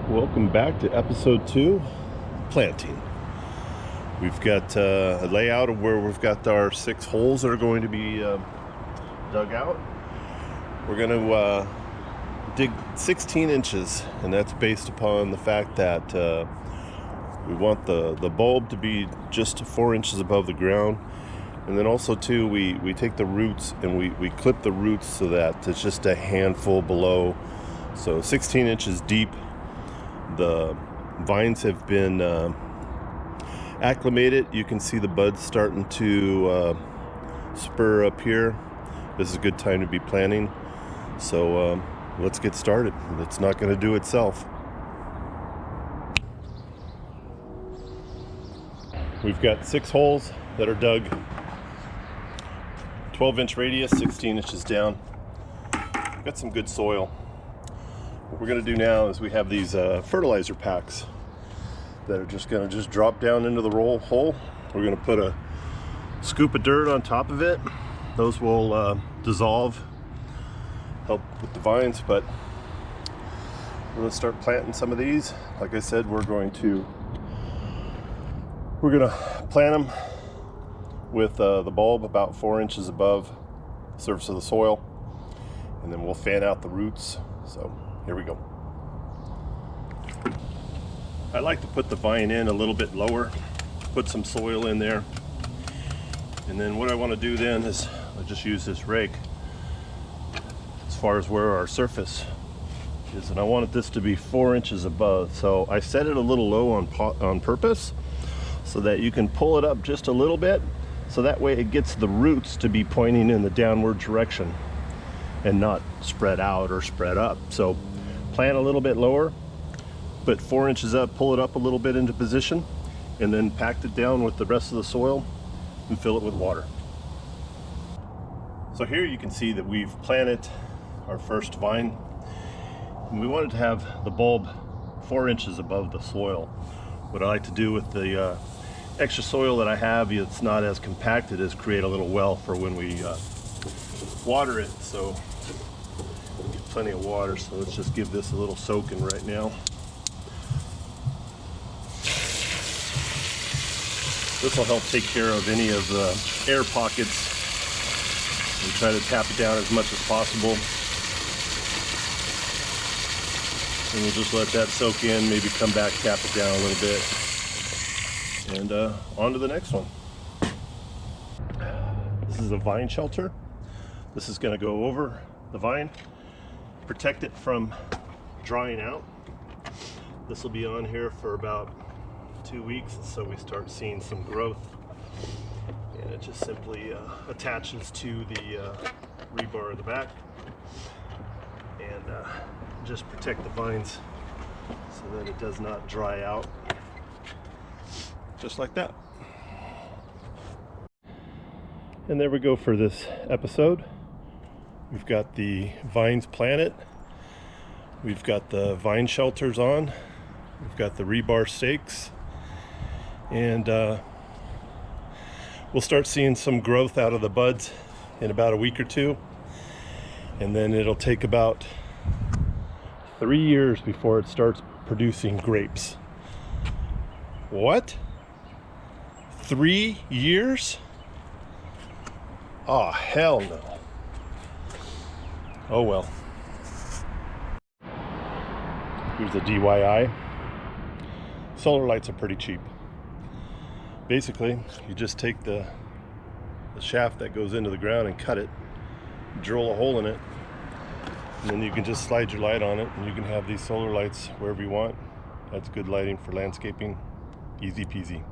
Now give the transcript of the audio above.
Welcome back to episode 2, planting. We've got a layout of where we've got our 6 holes that are going to be dug out. We're going to dig 16 inches, and that's based upon the fact that we want the bulb to be just 4 inches above the ground. And then also too, we take the roots and we clip the roots so that it's just a handful below. So 16 inches deep. The vines have been acclimated. You can see the buds starting to spur up here. This is a good time to be planting. So let's get started. It's not going to do itself. We've got 6 holes that are dug, 12-inch radius, 16 inches down. Got some good soil. What we're going to do now is we have these fertilizer packs that are just going to drop down into the hole. We're going to put a scoop of dirt on top of it. Those will dissolve, help with the vines, but we're going to start planting some of these. Like I said, we're going to plant them with the bulb about 4 inches above the surface of the soil, and then we'll fan out the roots. So here we go. I like to put the vine in a little bit lower, put some soil in there, and then what I want to do then is I just use this rake as far as where our surface is, and I wanted this to be 4 inches above. So I set it a little low on purpose so that you can pull it up just a little bit, so that way it gets the roots to be pointing in the downward direction and not spread out or spread up. So plant a little bit lower, but 4 inches up, pull it up a little bit into position, and then pack it down with the rest of the soil and fill it with water. So here you can see that we've planted our first vine, and we wanted to have the bulb 4 inches above the soil. What I like to do with the extra soil that I have, it's not as compacted, is create a little well for when we water it. So get plenty of water. So let's just give this a little soaking right now. This will help take care of any of the air pockets and try to tap it down as much as possible. And we'll just let that soak in, maybe come back, tap it down a little bit, and on to the next one. This is a vine shelter. This is going to go over the vine, protect it from drying out. This will be on here for about 2 weeks, so we start seeing some growth, and it just simply attaches to the rebar in the back, and just protect the vines so that it does not dry out, just like that. And there we go for this episode. We've got the vines planted, we've got the vine shelters on, we've got the rebar stakes, and we'll start seeing some growth out of the buds in about a week or 2, and then it'll take about 3 years before it starts producing grapes. What? 3 years? Oh, hell no. Oh well. Here's a DIY. Solar lights are pretty cheap. Basically, you just take the shaft that goes into the ground and cut it, drill a hole in it, and then you can just slide your light on it, and you can have these solar lights wherever you want. That's good lighting for landscaping. Easy peasy.